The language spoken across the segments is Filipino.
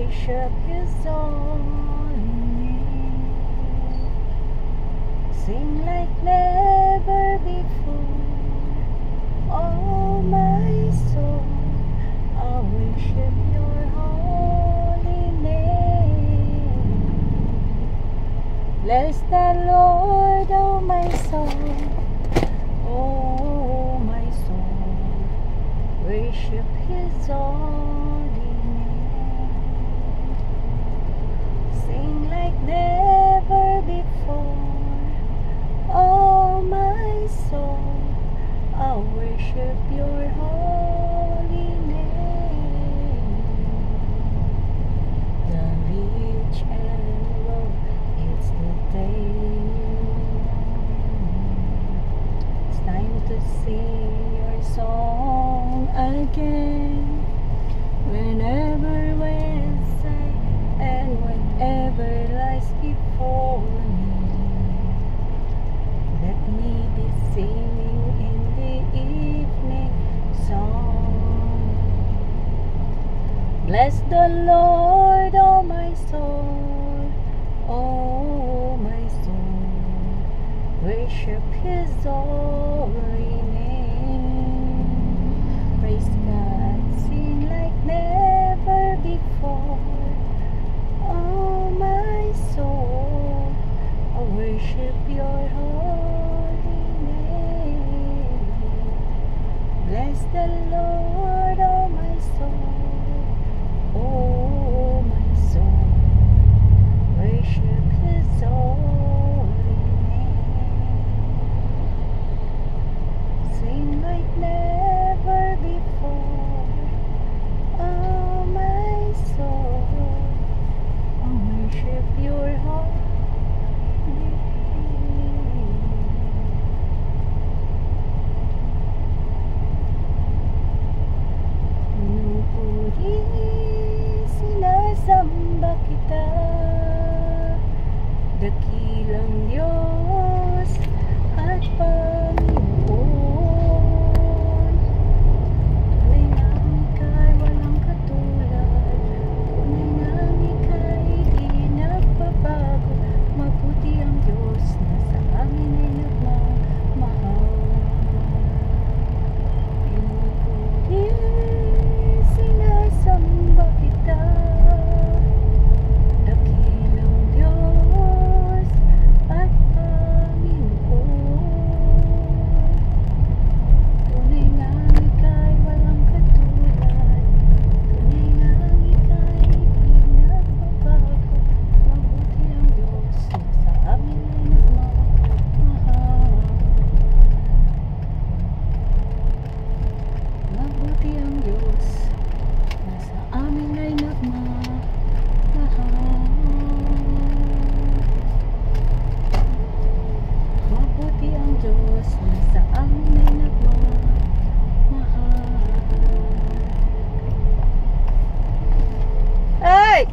worship His holy name. Sing like never before. Oh my soul, I worship Your holy name. Bless the Lord, oh my soul. Oh my soul, worship His holy name. Sing like never before. Oh my soul, I worship Your holy name. The rich and low, it's the day. It's time to sing Your song again. Whenever we say and whatever lies before me, let me be singing in the evening song. Bless the Lord, oh my soul, oh my soul, worship His holy name. Praise God, sing like never before. Oh my soul, I worship Your holy name. Bless the Lord, oh my soul. Oh my soul, worship His holy name. Sing like never before. Oh my soul, I worship Your holy name. Pinupuri, sinasamba kita, dakilang Diyos at Panginoon. Tunay na Ika'y walang katulad, tunay na Ika'y di nagbabago. Mabuti ang Diyos na sa amin ay nagmamahal. Pinupuri, sinasamba kita, dakilang Diyos at Panginoon. Tunay nga Ika'y walang katulad, tunay nga Ika'y di nagbabago. Mabuti ang Diyos na sa amin ay nagmamahal. Mabuti ang Diyos na sa amin ay nagmamahal. Mabuti ang Diyos na sa amin ay nagmamahal. Hey!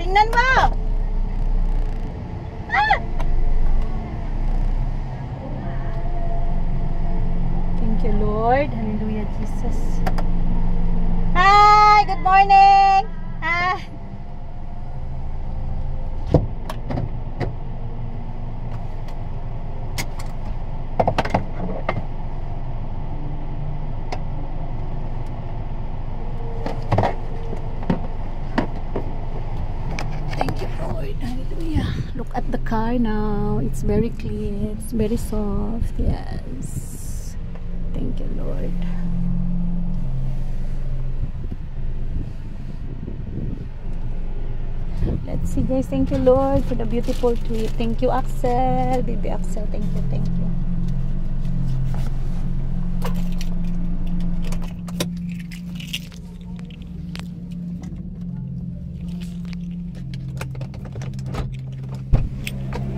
Tingnan mo! Ah! Thank you, Lord. Hallelujah, Jesus. Hi! Good morning! Ah! Thank you, Lord. Hallelujah. Look at the car now. It's very clean. It's very soft. Yes. Thank you, Lord. Let's see, guys. Thank you, Lord, for the beautiful trip. Thank you, Axel. Baby Axel. Thank you, thank you.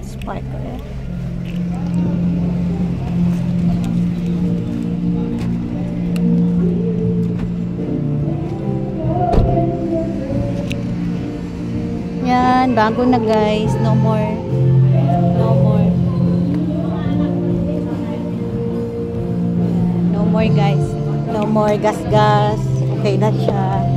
Spark ulit. Yan, bago na guys. No more. No more. No more guys. No more gas-gas. Okay na siya.